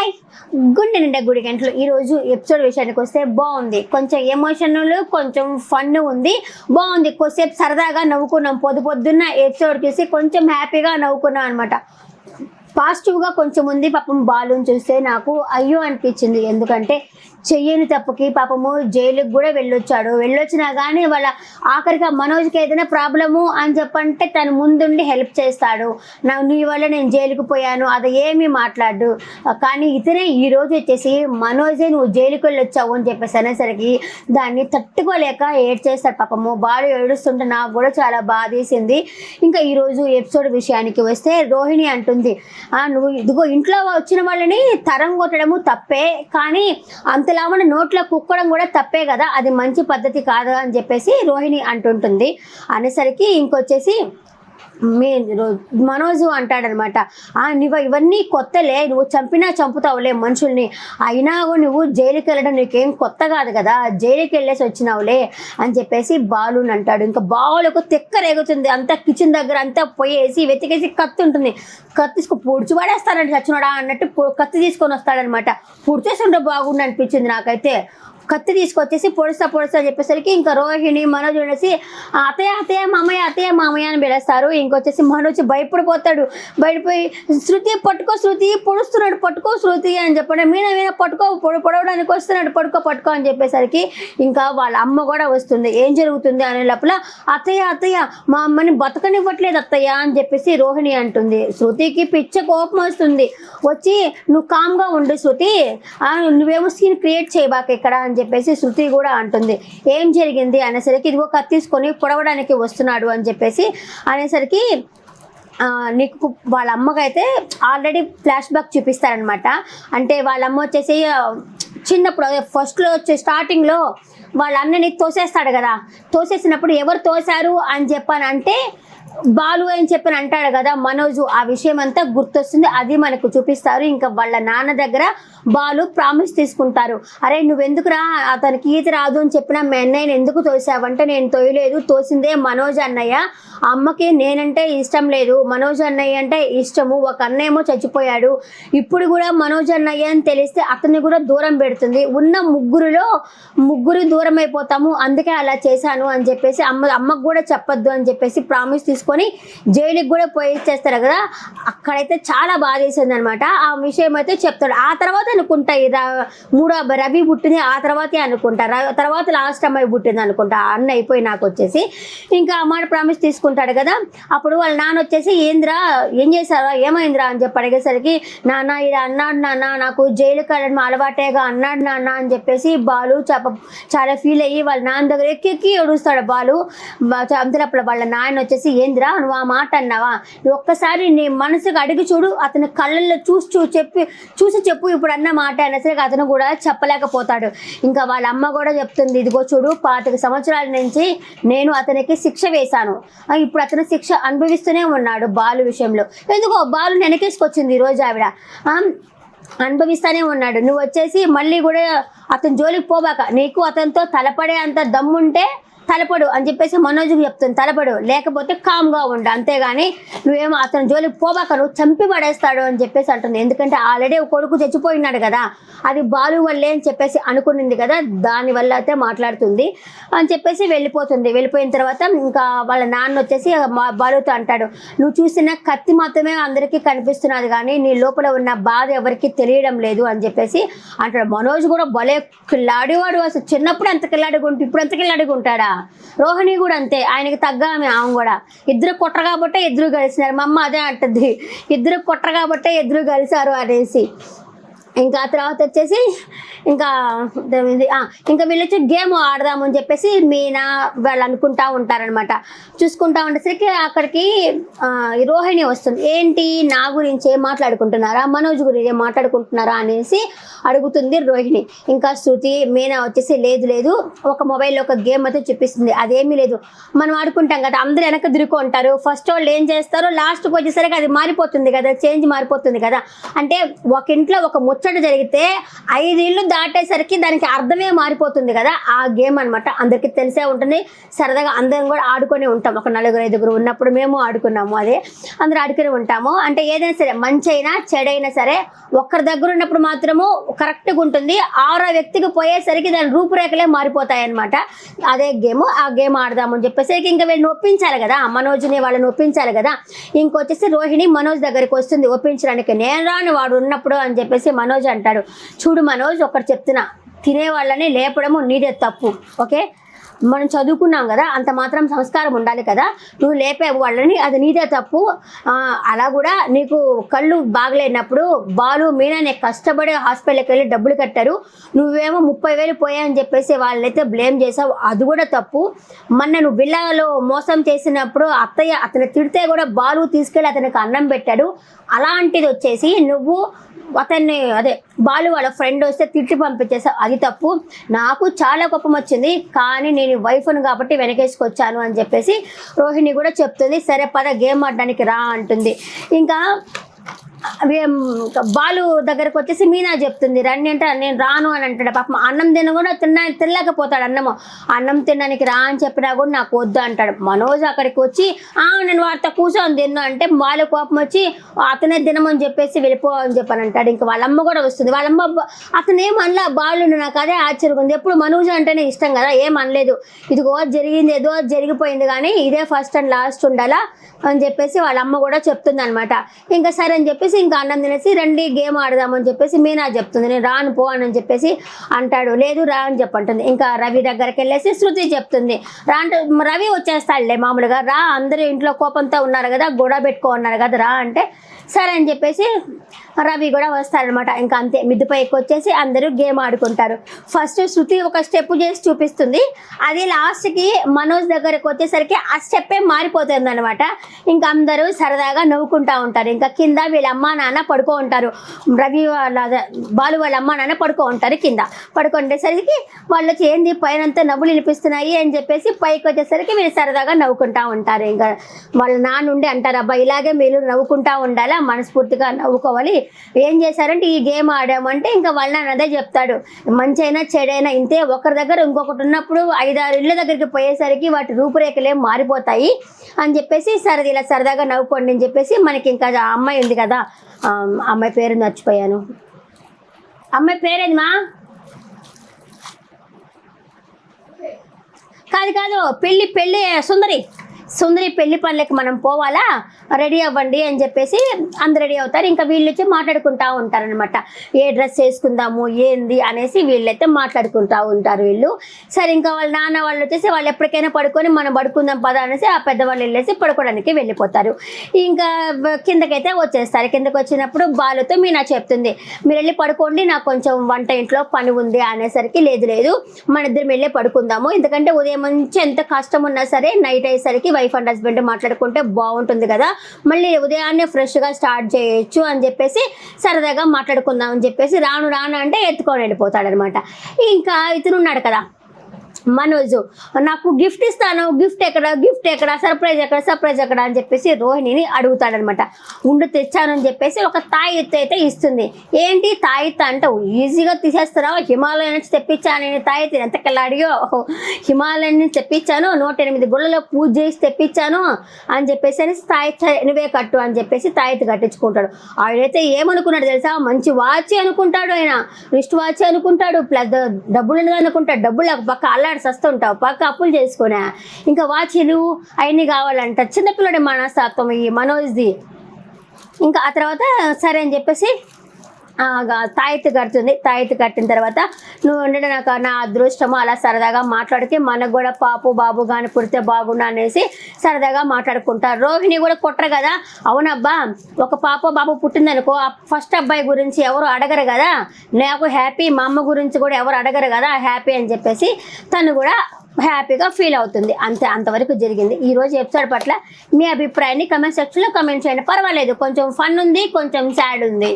Hi గుండె నిండా గుడి గంటలు. ఈరోజు ఎపిసోడ్ విషయానికి వస్తే బాగుంది, కొంచెం ఎమోషనల్, కొంచెం ఫన్ ఉంది, బాగుంది. కొద్దిసేపు సరదాగా నవ్వుకున్నాం. పొద్దున్న ఎపిసోడ్ చూసి కొంచెం హ్యాపీగా నవ్వుకున్నాం అనమాట. పాజిటివ్గా కొంచెం ఉంది. పాపం బాలుని చూస్తే నాకు అయ్యో అనిపించింది. ఎందుకంటే చెయ్యని తప్పుకి పాపము జైలుకి కూడా వెళ్ళొచ్చినా కానీ వాళ్ళ ఆఖరిగా మనోజ్కి ఏదైనా ప్రాబ్లము అని చెప్పంటే తను ముందుండి హెల్ప్ చేస్తాడు. నీ వల్ల నేను జైలుకి పోయాను అది ఏమీ మాట్లాడు. కానీ ఇతనే ఈరోజు వచ్చేసి మనోజే నువ్వు జైలుకి వెళ్ళొచ్చావు అని చెప్పేసి అనేసరికి దాన్ని తట్టుకోలేక ఏడ్చేస్తాడు. పాపము బాలు ఏడుస్తుంటే నాకు కూడా చాలా బాధేసింది. ఇంకా ఈరోజు ఎపిసోడ్ విషయానికి వస్తే రోహిణి అంటుంది, నువ్వు ఇదిగో ఇంట్లో వచ్చిన వాళ్ళని తరం కొట్టడము తప్పే, కానీ అంతలా మన నోట్లో కుక్కడం కూడా తప్పే కదా, అది మంచి పద్ధతి కాదు అని చెప్పేసి రోహిణి అంటుంటుంది. అనేసరికి ఇంకొచ్చేసి మనోజు అంటాడనమాట, నువ్వు ఇవన్నీ కొత్తలే, నువ్వు చంపుతావులే మనుషుల్ని, అయినా నువ్వు జైలుకి వెళ్ళడం నీకేం కొత్త కాదు కదా, జైలుకి వెళ్ళేసి వచ్చినావులే అని చెప్పేసి బాలుని అంటాడు. ఇంకా బాలుకు తెక్క రేగుతుంది. అంతా కిచెన్ దగ్గర అంతా పోయేసి వెతికేసి కత్తి ఉంటుంది, కత్తి తీసుకు పొడిచి పడేస్తానంటే చచ్చినోడా అన్నట్టు కత్తి తీసుకొని వస్తాడనమాట. పొడిచేస్తుంటే బాగుండి అనిపించింది నాకైతే. కత్తి తీసుకొచ్చేసి పొడుస్తా అని చెప్పేసరికి ఇంకా రోహిణి మనోజ్ అనేసి అత్తయ్య మామయ్య అని పిలుస్తారు. ఇంకొచ్చేసి మనోజ్ భయపడిపోతాడు. బయటపోయి శృతి పట్టుకో, శృతి పొడుస్తున్నాడు, పట్టుకో శృతి అని చెప్పడం, మీన పట్టుకో, పొడవడానికి వస్తున్నాడు, పట్టుకో అని చెప్పేసరికి ఇంకా వాళ్ళ అమ్మ కూడా వస్తుంది. ఏం జరుగుతుంది అనే లోపల అత్తయ్య మా అమ్మని బతకనివ్వట్లేదు అత్తయ్య అని చెప్పేసి రోహిణి అంటుంది. శృతికి పిచ్చ కోపం వస్తుంది. వచ్చి నువ్వు కామ్గా ఉండు శృతి, నువ్వేమో సీన్ క్రియేట్ చేయబాక ఇక్కడ అని చెప్పేసి శృతి కూడా అంటుంది. ఏం జరిగింది అనేసరికి ఇదిగో కత్తి తీసుకొని పొడవడానికి వస్తున్నాడు అని చెప్పేసి అనేసరికి నీకు వాళ్ళ అమ్మకైతే ఆల్రెడీ ఫ్లాష్ బ్యాక్ చూపిస్తారనమాట. అంటే వాళ్ళ అమ్మ వచ్చేసి చిన్నప్పుడు ఫస్ట్లో వచ్చే స్టార్టింగ్లో వాళ్ళ అన్నని తోసేస్తాడు కదా, తోసేసినప్పుడు ఎవరు తోశారు అని చెప్పానంటే బాలు అని చెప్పని అంటాడు కదా మనోజు. ఆ విషయం అంతా గుర్తొస్తుంది, అది మనకు చూపిస్తారు. ఇంకా వాళ్ళ నాన్న దగ్గర బాలు ప్రామిస్ తీసుకుంటారు. అరే నువ్వెందుకురా అతనికి ఈత రాదు అని చెప్పిన మీ అన్నయ్యని ఎందుకు తోసావంటే నేను తోయలేదు, తోసిందే మనోజ్ అన్నయ్య, అమ్మకి నేనంటే ఇష్టం లేదు, మనోజ్ అన్నయ్య అంటే ఇష్టము, ఒక అన్నయ్యేమో చచ్చిపోయాడు, ఇప్పుడు కూడా మనోజ్ అన్నయ్య అని తెలిస్తే అతన్ని కూడా దూరం పెడుతుంది, ఉన్న ముగ్గురు దూరం అయిపోతాము, అందుకే అలా చేశాను అని చెప్పేసి అమ్మకు కూడా చెప్పొద్దు అని చెప్పేసి ప్రామిస్ తీసుకొని జైలుకి కూడా పోయి ఇచ్చేస్తారు కదా. అక్కడైతే చాలా బాధ వేసింది అనమాట. ఆ విషయం అయితే చెప్తాడు. ఆ తర్వాత అనుకుంటా రవి పుట్టింది, ఆ తర్వాతే అనుకుంటా, తర్వాత లాస్ట్ అమ్మాయి పుట్టింది అనుకుంటా, అన్న అయిపోయి నాకు వచ్చేసి ఇంకా అమ్మాయి ప్రామిస్ తీసుకుంటాడు కదా. అప్పుడు వాళ్ళ నాన్న వచ్చేసి ఏం చేశారా, ఏమైందిరా అని చెప్పి అడిగేసరికి నాన్న ఇది అన్నాడు నాన్న, నాకు జైలుకి వెళ్ళడం అలవాటేగా అన్నాడు నాన్న అని చెప్పేసి బాలు చాలా ఫీల్ అయ్యి వాళ్ళ నాన్న దగ్గర ఎక్కి ఏడుస్తాడు బాలు. అంతేప్పుడు వాళ్ళ నాన్న వచ్చేసి ఏందిరా నువ్వు ఆ మాట అన్నావా, నువ్వు ఒక్కసారి నీ మనసుకు అడిగి చూడు, అతని కళ్ళల్లో చూసి చెప్పు ఇప్పుడు అన్న మాట అనేసరికి అతను కూడా చెప్పలేకపోతాడు. ఇంకా వాళ్ళ అమ్మ కూడా చెప్తుంది, ఇదిగో చూడు 25 సంవత్సరాల నుంచి నేను అతనికి శిక్ష వేశాను, ఇప్పుడు అతను శిక్ష అనుభవిస్తూనే ఉన్నాడు బాలు విషయంలో. ఎందుకో బాలు వెనకేసుకొచ్చింది ఈరోజు ఆవిడ, అనుభవిస్తూనే ఉన్నాడు. నువ్వు వచ్చేసి మళ్ళీ కూడా అతని జోలికి పోబాక, నీకు అతనితో తలపడే అంత దమ్ముంటే తలపడు అని చెప్పేసి మనోజ్కి చెప్తుంది. తలపడు, లేకపోతే కామ్గా ఉండు, అంతేగాని నువ్వేమో అతని జోలికి పోబాక, నువ్వు చంపి పడేస్తాడు అని చెప్పేసి అంటుంది. ఎందుకంటే ఆల్రెడీ ఒక కొడుకు చచ్చిపోయినాడు కదా, అది బాలు వల్లే అని చెప్పేసి అనుకునింది కదా, దానివల్ల అయితే మాట్లాడుతుంది అని చెప్పేసి వెళ్ళిపోతుంది. వెళ్ళిపోయిన తర్వాత ఇంకా వాళ్ళ నాన్న వచ్చేసి బాలుతో అంటాడు, నువ్వు చూసిన కత్తి మాత్రమే అందరికీ కనిపిస్తున్నది కానీ నీ లోపల ఉన్న బాధ ఎవరికి తెలియడం లేదు అని చెప్పేసి అంటాడు. మనోజ్ కూడా భలే కిల్లాడివాడు, అసలు చిన్నప్పుడు ఎంత కిల్లాడిగుంటు ఇప్పుడు ఎంత కిల్లాడిగుంటాడా. రోహిణి కూడా అంతే, ఆయనకి తగ్గ ఆమె కూడా. ఇద్దరు కొట్టరు కాబట్టే ఇద్దరు కలిసినారు, మా అమ్మ అదే అంటుంది, ఇద్దరు కొట్టరు కాబట్టే ఇద్దరు కలిసారు అనేసి. ఇంకా తర్వాత వచ్చేసి ఇంకా వీళ్ళు వచ్చి గేమ్ ఆడదామని చెప్పేసి మీనా వాళ్ళు అనుకుంటా ఉంటారనమాట. చూసుకుంటా ఉండేసరికి అక్కడికి రోహిణి వస్తుంది. ఏంటి నా గురించి ఏం మాట్లాడుకుంటున్నారా, మనోజ్ గురించి ఏం మాట్లాడుకుంటున్నారా అనేసి అడుగుతుంది రోహిణి. ఇంకా శృతి మీనా వచ్చేసి లేదు ఒక మొబైల్లో ఒక గేమ్ అయితే చూపిస్తుంది, అదేమీ లేదు మనం ఆడుకుంటాం కదా, అందరూ వెనక దిరుకుంటారు, ఫస్ట్ వాళ్ళు ఏం చేస్తారో లాస్ట్కి వచ్చేసరికి అది మారిపోతుంది కదా, చేంజ్ మారిపోతుంది కదా. అంటే ఒక ఇంట్లో ఒక ముచ్చట జరిగితే 5 ఇళ్ళు దాటేసరికి దానికి అర్థమే మారిపోతుంది కదా, ఆ గేమ్ అనమాట. అందరికీ తెలిసే ఉంటుంది, సరదాగా అందరం కూడా ఆడుకొని ఉంటాం. ఒక 4-5 ఉన్నప్పుడు మేము ఆడుకున్నాము, అదే అందరూ ఆడుకొని ఉంటాము. అంటే ఏదైనా సరే, మంచి అయినా చెడైనా సరే, ఒక్కరి దగ్గర ఉన్నప్పుడు మాత్రము కరెక్ట్గా ఉంటుంది, 6వ వ్యక్తికి పోయేసరికి దాని రూపురేఖలే మారిపోతాయి అనమాట. అదే గేమ్. ఆ గేమ్ ఆడదామని చెప్పేసరికి ఇంకా వీళ్ళని ఒప్పించాలి కదా, మనోజ్ని వాళ్ళని ఒప్పించాలి కదా. ఇంకొచ్చేసి రోహిణి మనోజ్ దగ్గరికి వస్తుంది ఒప్పించడానికి. నేను రాను వాడు ఉన్నప్పుడు అని చెప్పేసి మనోజ్ అంటాడు. చూడు మనోజ్, ఒకటి చెప్తున్నా, తినేవాళ్ళని లేపడము నీదే తప్పు, ఓకే? మనం చదువుకున్నాం కదా, అంత మాత్రం సంస్కారం ఉండాలి కదా, నువ్వు లేపే వాళ్ళని, అది నీదే తప్పు. అలా కూడా నీకు కళ్ళు బాగలేనప్పుడు బాలు మీనా నీకు కష్టపడి హాస్పిటల్కి వెళ్ళి డబ్బులు కట్టారు, నువ్వేమో 30,000 పోయాయని చెప్పేసి వాళ్ళైతే బ్లేమ్ చేసావు, అది కూడా తప్పు. మొన్న నువ్వు విల్లాలో మోసం చేసినప్పుడు అత్తయ్య అతను తిడితే కూడా బాలు తీసుకెళ్ళి అతనికి అన్నం పెట్టాడు, అలాంటిది వచ్చేసి నువ్వు అతన్ని, అదే బాలు వాళ్ళ ఫ్రెండ్ వస్తే తిట్టి పంపించేసావు, అది తప్పు. నాకు చాలా కోపం వచ్చింది, కానీ నేను వైఫ్ను కాబట్టి వెనకేసుకొచ్చాను అని చెప్పేసి రోహిణి కూడా చెప్తుంది. సరే పద గేమ్ ఆడడానికి రా అంటుంది. ఇంకా బాలు దగ్గరకు వచ్చేసి మీనా చెప్తుంది రండి అంటే, నేను రాను అని అంటాడు. పాపం అన్నం తిన కూడా తినలేకపోతాడు. అన్నం తినడానికి రా అని చెప్పినా కూడా నాకు వద్దు అంటాడు. మనోజ్ అక్కడికి వచ్చి నేను వారితో కూర్చొని తిన్నా అంటే బాలు కోపం వచ్చి అతనే తినమని చెప్పేసి వెళ్ళిపో అని చెప్పని అంటాడు. ఇంకా వాళ్ళమ్మ కూడా వస్తుంది. వాళ్ళమ్మ అతను ఏమనలా బాలు, నాకు అదే ఆశ్చర్యం ఉంది. ఎప్పుడు మనోజ్ అంటేనే ఇష్టం కదా, ఏమనలేదు. ఇదిగో జరిగింది ఏదో జరిగిపోయింది, కానీ ఇదే ఫస్ట్ అండ్ లాస్ట్ ఉండాలా అని చెప్పేసి వాళ్ళ అమ్మ కూడా చెప్తుంది అనమాట. ఇంకా సరే అని చెప్పేసి ఇంకా అన్నం తినేసి రండి గేమ్ ఆడదామని చెప్పేసి మీనా చెప్తుంది. నేను రాను పో అని చెప్పేసి అంటాడు. లేదు రా అని చెప్పంటుంది. ఇంకా రవి దగ్గరికి వెళ్ళేసి శృతి చెప్తుంది రా అంటే, రవి వచ్చేస్తాడులే మామూలుగా, రా అందరూ ఇంట్లో కోపంతో ఉన్నారు కదా, గొడవ పెట్టుకో ఉన్నారు కదా, రా అంటే సరే అని చెప్పేసి రవి కూడా వస్తారనమాట. ఇంకా అంతే, మిద్దుపైకి వచ్చేసి అందరూ గేమ్ ఆడుకుంటారు. ఫస్ట్ శృతి ఒక స్టెప్ చేసి చూపిస్తుంది, అది లాస్ట్కి మనోజ్ దగ్గరకు వచ్చేసరికి ఆ స్టెప్పే మారిపోతుంది అనమాట. ఇంకా అందరూ సరదాగా నవ్వుకుంటూ ఉంటారు. ఇంకా కింద వీళ్ళ అమ్మ నాన్న పడుకో ఉంటారు. రవి వాళ్ళ బాలు వాళ్ళ అమ్మ నాన్న పడుకో ఉంటారు కింద. పడుకుంటేసరికి వాళ్ళకి ఏంది పైనంతా నవ్వులు వినిపిస్తున్నాయి అని చెప్పేసి పైకి వచ్చేసరికి వీళ్ళు సరదాగా నవ్వుకుంటూ ఉంటారు. ఇంకా వాళ్ళ నాన్న ఉండి అంటారు, అబ్బా ఇలాగే మీరు నవ్వుకుంటూ ఉండాలా, మనస్ఫూర్తిగా నవ్వుకోవాలి. ఏం చేశారంటే ఈ గేమ్ ఆడామంటే ఇంకా వాళ్ళ నాన్న అదే చెప్తాడు, మంచి అయినా చెడైనా ఇంతే, ఒకరి దగ్గర ఇంకొకటి ఉన్నప్పుడు 5-6 ఇళ్ళ దగ్గరికి పోయేసరికి వాటి రూపురేఖలే మారిపోతాయి అని చెప్పేసి సరది ఇలా సరదాగా నవ్వుకోండి అని చెప్పేసి మనకి ఇంకా అమ్మాయి ఉంది కదా, అమ్మాయి పేరు మర్చిపోయాను, అమ్మాయి పేరేందమ్మా? కాదు పెళ్ళి సుందరి పెళ్లి పనులకి మనం పోవాలా, రెడీ అవ్వండి అని చెప్పేసి అందరు రెడీ అవుతారు. ఇంకా వీళ్ళు వచ్చి మాట్లాడుకుంటూ ఉంటారనమాట, ఏ డ్రెస్ వేసుకుందాము ఏంది అనేసి వీళ్ళైతే మాట్లాడుకుంటూ ఉంటారు వీళ్ళు. సరే ఇంకా వాళ్ళ నాన్న వాళ్ళు వచ్చేసి వాళ్ళు ఎప్పటికైనా పడుకొని మనం పడుకుందాం పద అనేసి ఆ పెద్దవాళ్ళు వెళ్ళేసి పడుకోవడానికి వెళ్ళిపోతారు. ఇంకా కిందకైతే వచ్చేస్తారు. కిందకి వచ్చినప్పుడు బాలుతో మీనా చెప్తుంది, మీరు వెళ్ళి పడుకోండి, నాకు కొంచెం వంట ఇంట్లో పని ఉంది అనేసరికి లేదు మన ఇద్దరం వెళ్ళి పడుకుందాము, ఎందుకంటే ఉదయం నుంచి ఎంత కష్టం ఉన్నా సరే నైట్ అయ్యేసరికి వైఫ్ అండ్ హస్బెండ్ మాట్లాడుకుంటే బాగుంటుంది కదా, మళ్ళీ ఉదయాన్నే ఫ్రెష్గా స్టార్ట్ చేయొచ్చు అని చెప్పేసి సరదాగా మాట్లాడుకుందాం అని చెప్పేసి రాను అంటే ఎత్తుకొని వెళ్ళిపోతాడు అనమాట. ఇంకా ఇతను ఉన్నాడు కదా మనోజ్, నాకు గిఫ్ట్ ఇస్తాను, గిఫ్ట్ ఎక్కడ సర్ప్రైజ్ ఎక్కడ అని చెప్పేసి రోహిణిని అడుగుతాడనమాట. ఉండు తెచ్చాను అని చెప్పేసి ఒక తాయెత్తు అయితే ఇస్తుంది. ఏంటి తాయెత్తు అంటే, ఈజీగా తీసేస్తున్నావు, హిమాలయం నుంచి తెప్పించాను నేను తాయెత్తు, ఎంతకల్లా అడిగో, హిమాలయం నుంచి తెప్పించాను, 108 గుళ్ళలో పూజ చేసి తెప్పించాను అని చెప్పేసి తాయెత్తు నువ్వే కట్టు అని చెప్పేసి తాయెత్తు కట్టించుకుంటాడు. ఆయనైతే ఏమనుకున్నాడు తెలుసా, మంచి వాచ్ అనుకుంటాడు, ఆయన రిస్ట్ వాచ్ అనుకుంటాడు, ప్లస్ డబ్బులు అనుకుంటాడు, డబ్బులు పక్క అల్లాడు సస్తుంటావు, పక్క అప్పులు చేసుకున్నా, ఇంకా వాచీలు అవన్నీ కావాలంట. చిన్నపిల్లడి మనస్తత్వం ఈ మనోజ్ది. ఇంకా ఆ తర్వాత సరే అని చెప్పేసి తాయెత్తు కడుతుంది. తాయెత్తు కట్టిన తర్వాత నువ్వు ఉండడం నాకు నా అదృష్టము, అలా సరదాగా మాట్లాడితే మనకు కూడా పాపు బాబు కానీ పుడితే బాగుండు అనేసి సరదాగా మాట్లాడుకుంటారు. రోహిణి కూడా కొట్టరు కదా, అవునబ్బా ఒక పాప బాబు పుట్టిందనుకో ఫస్ట్ అబ్బాయి గురించి ఎవరు అడగరు కదా, నాకు హ్యాపీ, మా అమ్మ గురించి కూడా ఎవరు అడగరు కదా హ్యాపీ అని చెప్పేసి తను కూడా హ్యాపీగా ఫీల్ అవుతుంది. అంతవరకు జరిగింది ఈరోజు ఎపిసోడ్ పట్ల మీ అభిప్రాయాన్ని కమెంట్ సెక్షన్లో కమెంట్ చేయండి. పర్వాలేదు, కొంచెం ఫన్ ఉంది, కొంచెం సాడ్ ఉంది.